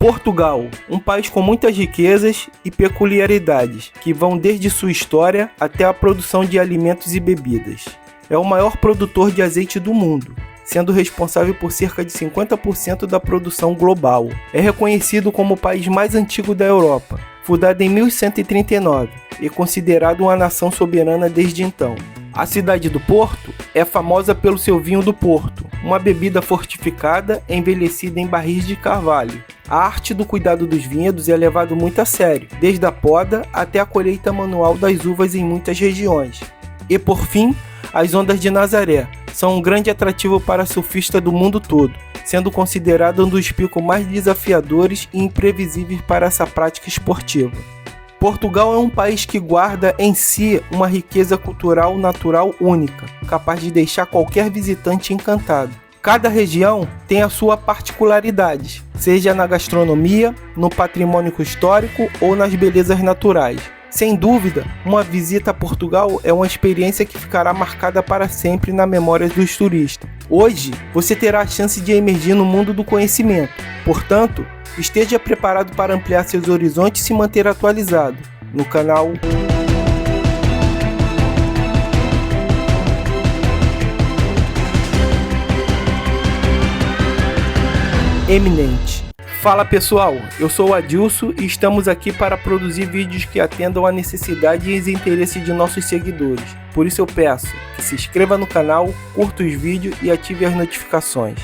Portugal, um país com muitas riquezas e peculiaridades, que vão desde sua história até a produção de alimentos e bebidas. É o maior produtor de azeite do mundo, sendo responsável por cerca de 50% da produção global. É reconhecido como o país mais antigo da Europa, fundado em 1139 e considerado uma nação soberana desde então. A cidade do Porto é famosa pelo seu vinho do Porto, uma bebida fortificada envelhecida em barris de carvalho. A arte do cuidado dos vinhedos é levado muito a sério, desde a poda até a colheita manual das uvas em muitas regiões. E por fim, as Ondas de Nazaré são um grande atrativo para surfistas do mundo todo, sendo considerado um dos picos mais desafiadores e imprevisíveis para essa prática esportiva. Portugal é um país que guarda em si uma riqueza cultural natural única, capaz de deixar qualquer visitante encantado. Cada região tem a sua particularidade, seja na gastronomia, no patrimônio histórico ou nas belezas naturais. Sem dúvida, uma visita a Portugal é uma experiência que ficará marcada para sempre na memória dos turistas. Hoje, você terá a chance de emergir no mundo do conhecimento. Portanto, esteja preparado para ampliar seus horizontes e se manter atualizado no canal Eminente. Fala pessoal, eu sou o Adilson e estamos aqui para produzir vídeos que atendam à necessidade e os interesses de nossos seguidores. Por isso eu peço que se inscreva no canal, curta os vídeos e ative as notificações.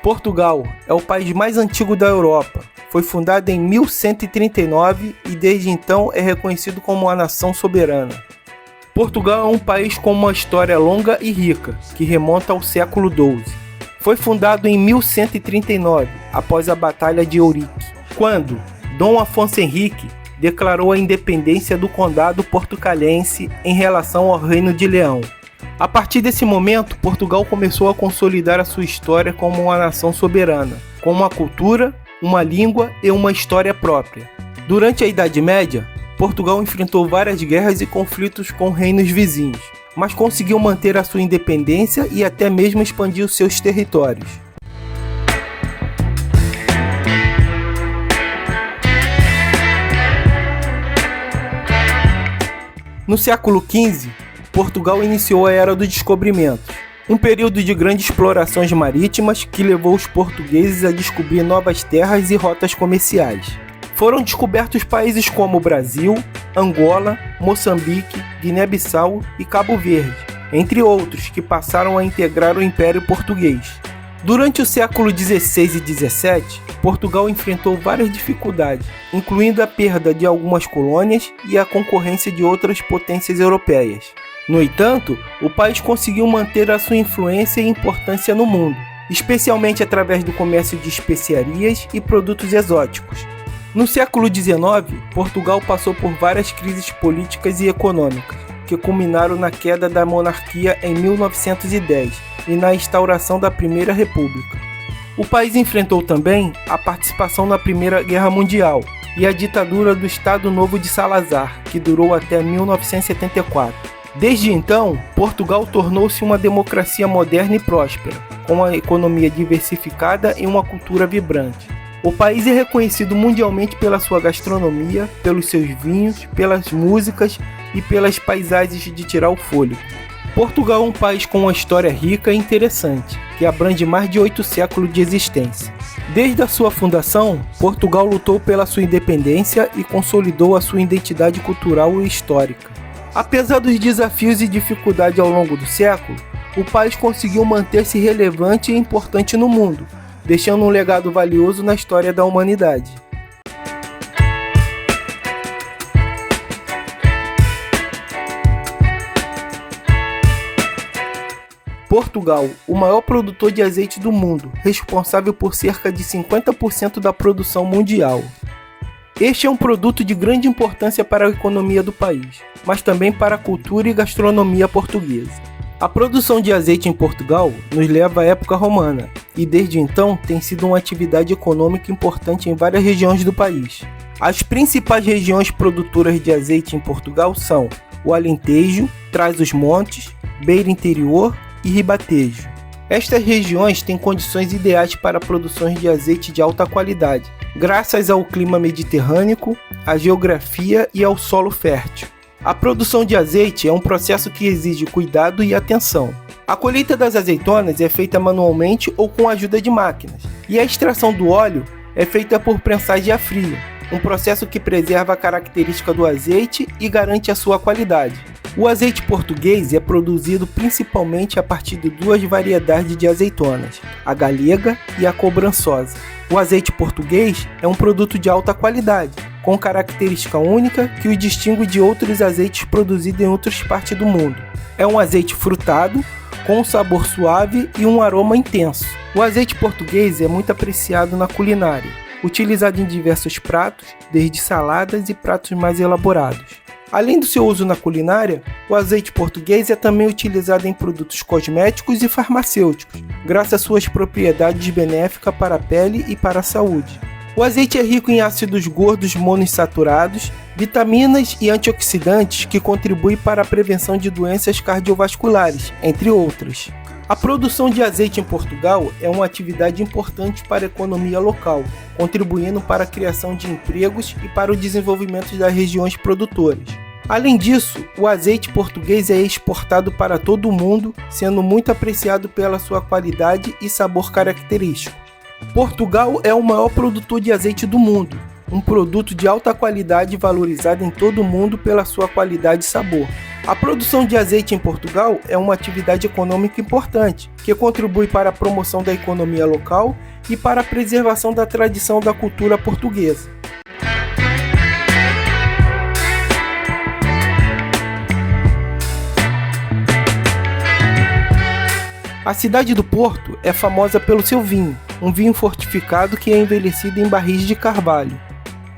Portugal é o país mais antigo da Europa. Foi fundado em 1139 e desde então é reconhecido como uma nação soberana. Portugal é um país com uma história longa e rica, que remonta ao século XII. Foi fundado em 1139, após a Batalha de Ourique, quando Dom Afonso Henrique declarou a independência do Condado Portucalense em relação ao Reino de Leão. A partir desse momento, Portugal começou a consolidar a sua história como uma nação soberana, com uma cultura, uma língua e uma história própria. Durante a Idade Média, Portugal enfrentou várias guerras e conflitos com reinos vizinhos, mas conseguiu manter a sua independência e até mesmo expandir os seus territórios. No século XV, Portugal iniciou a Era do Descobrimento, um período de grandes explorações marítimas que levou os portugueses a descobrir novas terras e rotas comerciais. Foram descobertos países como Brasil, Angola, Moçambique, Guiné-Bissau e Cabo Verde, entre outros que passaram a integrar o Império Português. Durante o século XVI e XVII, Portugal enfrentou várias dificuldades, incluindo a perda de algumas colônias e a concorrência de outras potências europeias. No entanto, o país conseguiu manter a sua influência e importância no mundo, especialmente através do comércio de especiarias e produtos exóticos. No século XIX, Portugal passou por várias crises políticas e econômicas, que culminaram na queda da monarquia em 1910 e na instauração da Primeira República. O país enfrentou também a participação na Primeira Guerra Mundial e a ditadura do Estado Novo de Salazar, que durou até 1974. Desde então, Portugal tornou-se uma democracia moderna e próspera, com uma economia diversificada e uma cultura vibrante. O país é reconhecido mundialmente pela sua gastronomia, pelos seus vinhos, pelas músicas e pelas paisagens de tirar o fôlego. Portugal é um país com uma história rica e interessante, que abrange mais de 8 séculos de existência. Desde a sua fundação, Portugal lutou pela sua independência e consolidou a sua identidade cultural e histórica. Apesar dos desafios e dificuldades ao longo do século, o país conseguiu manter-se relevante e importante no mundo, deixando um legado valioso na história da humanidade. Portugal, o maior produtor de azeite do mundo, responsável por cerca de 50% da produção mundial. Este é um produto de grande importância para a economia do país, mas também para a cultura e gastronomia portuguesa. A produção de azeite em Portugal nos leva à época romana e desde então tem sido uma atividade econômica importante em várias regiões do país. As principais regiões produtoras de azeite em Portugal são o Alentejo, Trás-os-Montes, Beira Interior e Ribatejo. Estas regiões têm condições ideais para produções de azeite de alta qualidade, graças ao clima mediterrâneo, à geografia e ao solo fértil. A produção de azeite é um processo que exige cuidado e atenção. A colheita das azeitonas é feita manualmente ou com a ajuda de máquinas, e a extração do óleo é feita por prensagem a frio, um processo que preserva a característica do azeite e garante a sua qualidade. O azeite português é produzido principalmente a partir de duas variedades de azeitonas, a galega e a cobrançosa. O azeite português é um produto de alta qualidade, com característica única que o distingue de outros azeites produzidos em outras partes do mundo. É um azeite frutado, com um sabor suave e um aroma intenso. O azeite português é muito apreciado na culinária, utilizado em diversos pratos, desde saladas e pratos mais elaborados. Além do seu uso na culinária, o azeite português é também utilizado em produtos cosméticos e farmacêuticos, graças às suas propriedades benéficas para a pele e para a saúde. O azeite é rico em ácidos gordos monoinsaturados, vitaminas e antioxidantes que contribuem para a prevenção de doenças cardiovasculares, entre outras. A produção de azeite em Portugal é uma atividade importante para a economia local, contribuindo para a criação de empregos e para o desenvolvimento das regiões produtoras. Além disso, o azeite português é exportado para todo o mundo, sendo muito apreciado pela sua qualidade e sabor característico. Portugal é o maior produtor de azeite do mundo, um produto de alta qualidade valorizado em todo o mundo pela sua qualidade e sabor. A produção de azeite em Portugal é uma atividade econômica importante, que contribui para a promoção da economia local e para a preservação da tradição da cultura portuguesa. A cidade do Porto é famosa pelo seu vinho, um vinho fortificado que é envelhecido em barris de carvalho.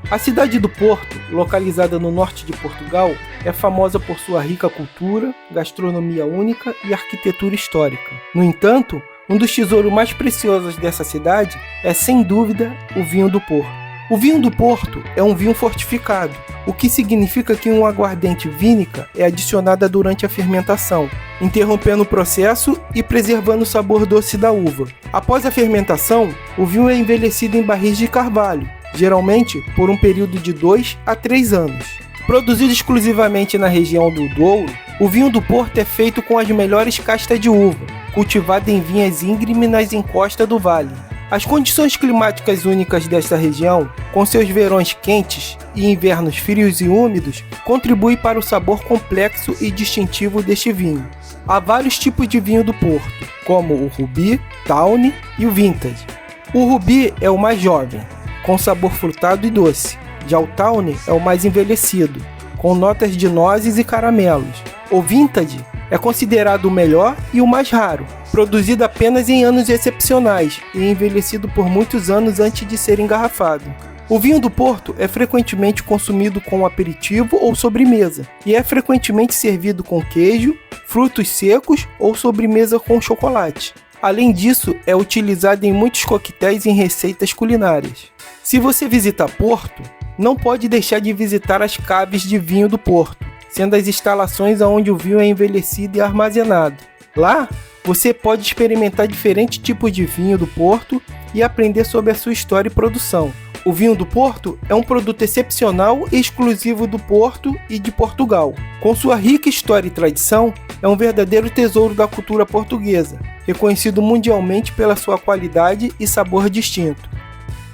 A cidade do Porto, localizada no norte de Portugal, é famosa por sua rica cultura, gastronomia única e arquitetura histórica. No entanto, um dos tesouros mais preciosos dessa cidade é, sem dúvida, o vinho do Porto. O vinho do Porto é um vinho fortificado, o que significa que um aguardente vínica é adicionada durante a fermentação, interrompendo o processo e preservando o sabor doce da uva. Após a fermentação, o vinho é envelhecido em barris de carvalho, geralmente por um período de 2 a 3 anos. Produzido exclusivamente na região do Douro, o vinho do Porto é feito com as melhores castas de uva, cultivado em vinhas íngremes nas encostas do vale. As condições climáticas únicas desta região, com seus verões quentes e invernos frios e úmidos, contribuem para o sabor complexo e distintivo deste vinho. Há vários tipos de vinho do Porto, como o Ruby, Tawny e o Vintage. O Ruby é o mais jovem, com sabor frutado e doce. Já o Tawny é o mais envelhecido, com notas de nozes e caramelos. O Vintage é considerado o melhor e o mais raro, produzido apenas em anos excepcionais e envelhecido por muitos anos antes de ser engarrafado. O vinho do Porto é frequentemente consumido com aperitivo ou sobremesa, e é frequentemente servido com queijo, frutos secos ou sobremesa com chocolate. Além disso, é utilizado em muitos coquetéis e em receitas culinárias. Se você visitar Porto, não pode deixar de visitar as caves de vinho do Porto, sendo as instalações onde o vinho é envelhecido e armazenado. Lá, você pode experimentar diferentes tipos de vinho do Porto e aprender sobre a sua história e produção. O vinho do Porto é um produto excepcional e exclusivo do Porto e de Portugal. Com sua rica história e tradição, é um verdadeiro tesouro da cultura portuguesa, reconhecido mundialmente pela sua qualidade e sabor distinto.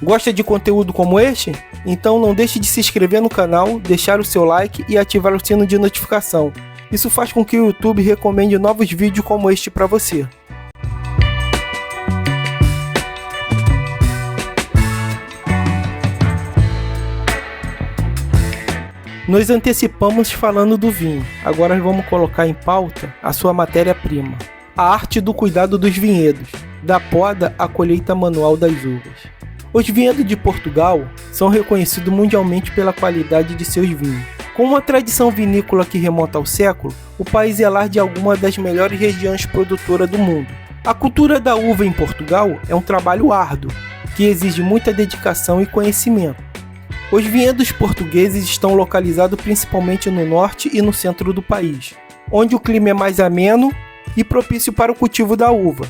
Gosta de conteúdo como este? Então não deixe de se inscrever no canal, deixar o seu like e ativar o sino de notificação. Isso faz com que o YouTube recomende novos vídeos como este para você. Nos antecipamos falando do vinho, agora vamos colocar em pauta a sua matéria-prima. A arte do cuidado dos vinhedos, da poda à colheita manual das uvas. Os vinhedos de Portugal são reconhecidos mundialmente pela qualidade de seus vinhos. Com uma tradição vinícola que remonta ao século, o país é lar de algumas das melhores regiões produtoras do mundo. A cultura da uva em Portugal é um trabalho árduo, que exige muita dedicação e conhecimento. Os vinhedos portugueses estão localizados principalmente no norte e no centro do país, onde o clima é mais ameno e propício para o cultivo da uva.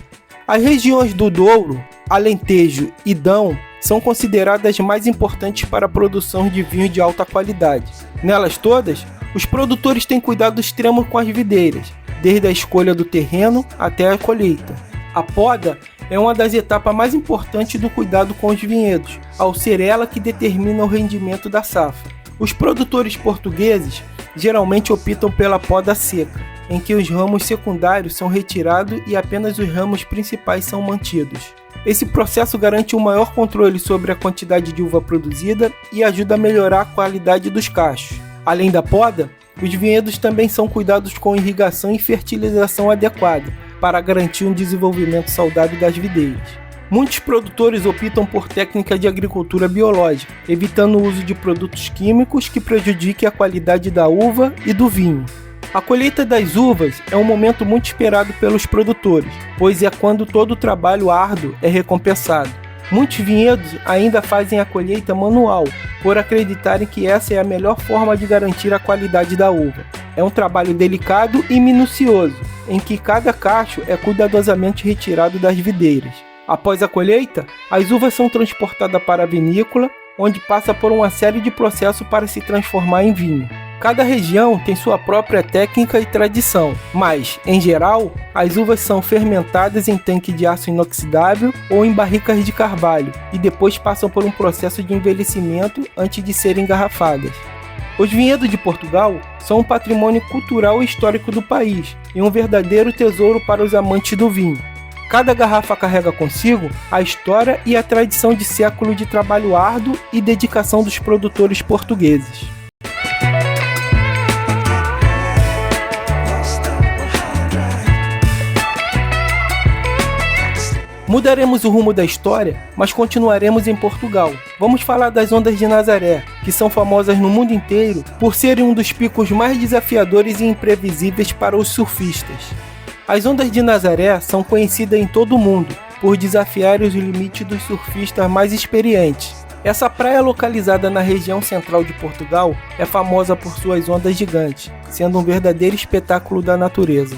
As regiões do Douro, Alentejo e Dão são consideradas as mais importantes para a produção de vinho de alta qualidade. Nelas todas, os produtores têm cuidado extremo com as videiras, desde a escolha do terreno até a colheita. A poda é uma das etapas mais importantes do cuidado com os vinhedos, ao ser ela que determina o rendimento da safra. Os produtores portugueses geralmente optam pela poda seca, em que os ramos secundários são retirados e apenas os ramos principais são mantidos. Esse processo garante um maior controle sobre a quantidade de uva produzida e ajuda a melhorar a qualidade dos cachos. Além da poda, os vinhedos também são cuidados com irrigação e fertilização adequada, para garantir um desenvolvimento saudável das videiras. Muitos produtores optam por técnica de agricultura biológica, evitando o uso de produtos químicos que prejudiquem a qualidade da uva e do vinho. A colheita das uvas é um momento muito esperado pelos produtores, pois é quando todo o trabalho árduo é recompensado. Muitos vinhedos ainda fazem a colheita manual, por acreditarem que essa é a melhor forma de garantir a qualidade da uva. É um trabalho delicado e minucioso, em que cada cacho é cuidadosamente retirado das videiras. Após a colheita, as uvas são transportadas para a vinícola, onde passa por uma série de processos para se transformar em vinho. Cada região tem sua própria técnica e tradição, mas, em geral, as uvas são fermentadas em tanque de aço inoxidável ou em barricas de carvalho e depois passam por um processo de envelhecimento antes de serem engarrafadas. Os vinhedos de Portugal são um patrimônio cultural e histórico do país e um verdadeiro tesouro para os amantes do vinho. Cada garrafa carrega consigo a história e a tradição de séculos de trabalho árduo e dedicação dos produtores portugueses. Mudaremos o rumo da história, mas continuaremos em Portugal. Vamos falar das Ondas de Nazaré, que são famosas no mundo inteiro por serem um dos picos mais desafiadores e imprevisíveis para os surfistas. As Ondas de Nazaré são conhecidas em todo o mundo por desafiar os limites dos surfistas mais experientes. Essa praia, localizada na região central de Portugal, é famosa por suas ondas gigantes, sendo um verdadeiro espetáculo da natureza.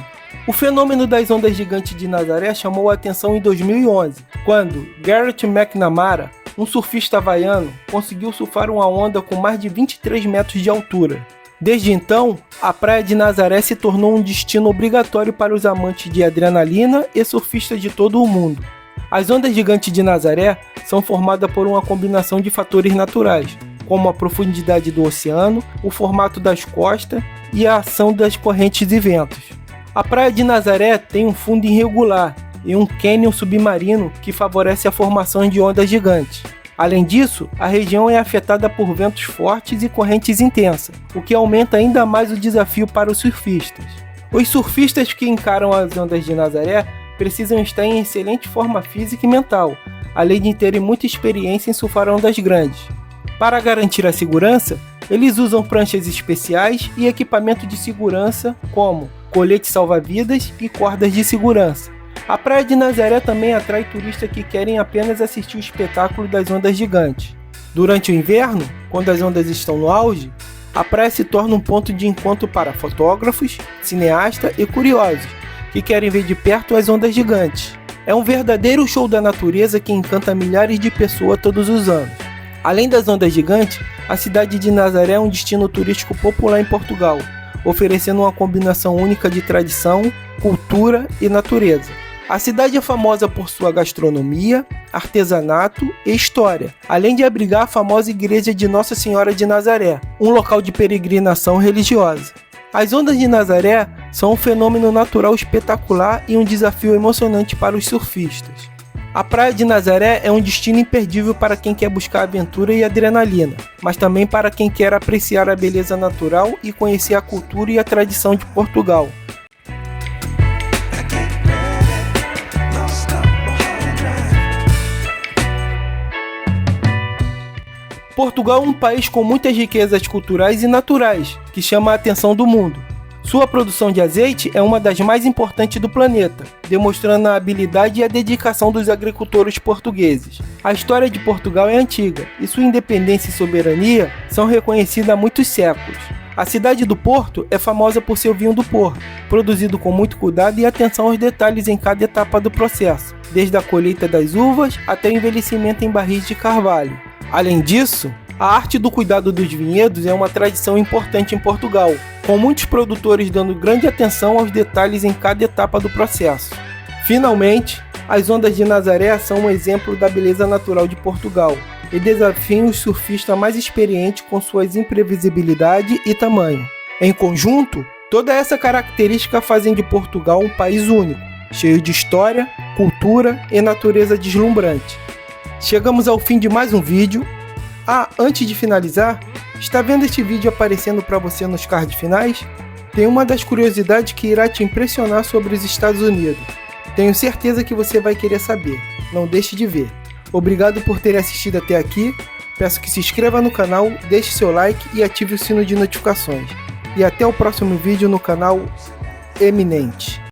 O fenômeno das ondas gigantes de Nazaré chamou a atenção em 2011, quando Garrett McNamara, um surfista havaiano, conseguiu surfar uma onda com mais de 23 metros de altura. Desde então, a praia de Nazaré se tornou um destino obrigatório para os amantes de adrenalina e surfistas de todo o mundo. As ondas gigantes de Nazaré são formadas por uma combinação de fatores naturais, como a profundidade do oceano, o formato das costas e a ação das correntes e ventos. A praia de Nazaré tem um fundo irregular e um cânion submarino que favorece a formação de ondas gigantes. Além disso, a região é afetada por ventos fortes e correntes intensas, o que aumenta ainda mais o desafio para os surfistas. Os surfistas que encaram as ondas de Nazaré precisam estar em excelente forma física e mental, além de terem muita experiência em surfar ondas grandes. Para garantir a segurança, eles usam pranchas especiais e equipamento de segurança como coletes salva-vidas e cordas de segurança. A praia de Nazaré também atrai turistas que querem apenas assistir o espetáculo das ondas gigantes. Durante o inverno, quando as ondas estão no auge, a praia se torna um ponto de encontro para fotógrafos, cineastas e curiosos que querem ver de perto as ondas gigantes. É um verdadeiro show da natureza que encanta milhares de pessoas todos os anos. Além das ondas gigantes, a cidade de Nazaré é um destino turístico popular em Portugal, oferecendo uma combinação única de tradição, cultura e natureza. A cidade é famosa por sua gastronomia, artesanato e história, além de abrigar a famosa igreja de Nossa Senhora de Nazaré, um local de peregrinação religiosa. As ondas de Nazaré são um fenômeno natural espetacular e um desafio emocionante para os surfistas. A praia de Nazaré é um destino imperdível para quem quer buscar aventura e adrenalina, mas também para quem quer apreciar a beleza natural e conhecer a cultura e a tradição de Portugal. Portugal é um país com muitas riquezas culturais e naturais, que chama a atenção do mundo. Sua produção de azeite é uma das mais importantes do planeta, demonstrando a habilidade e a dedicação dos agricultores portugueses. A história de Portugal é antiga, e sua independência e soberania são reconhecidas há muitos séculos. A cidade do Porto é famosa por seu vinho do Porto, produzido com muito cuidado e atenção aos detalhes em cada etapa do processo. desde a colheita das uvas até o envelhecimento em barris de carvalho. Além disso, a arte do cuidado dos vinhedos é uma tradição importante em Portugal, com muitos produtores dando grande atenção aos detalhes em cada etapa do processo. Finalmente, as ondas de Nazaré são um exemplo da beleza natural de Portugal e desafiam os surfistas mais experientes com suas imprevisibilidade e tamanho. Em conjunto, toda essa característica fazem de Portugal um país único, cheio de história, cultura e natureza deslumbrante. Chegamos ao fim de mais um vídeo. Antes de finalizar, está vendo este vídeo aparecendo para você nos cards finais? Tem uma das curiosidades que irá te impressionar sobre os Estados Unidos. Tenho certeza que você vai querer saber. Não deixe de ver. Obrigado por ter assistido até aqui. Peço que se inscreva no canal, deixe seu like e ative o sino de notificações. E até o próximo vídeo no canal Eminente.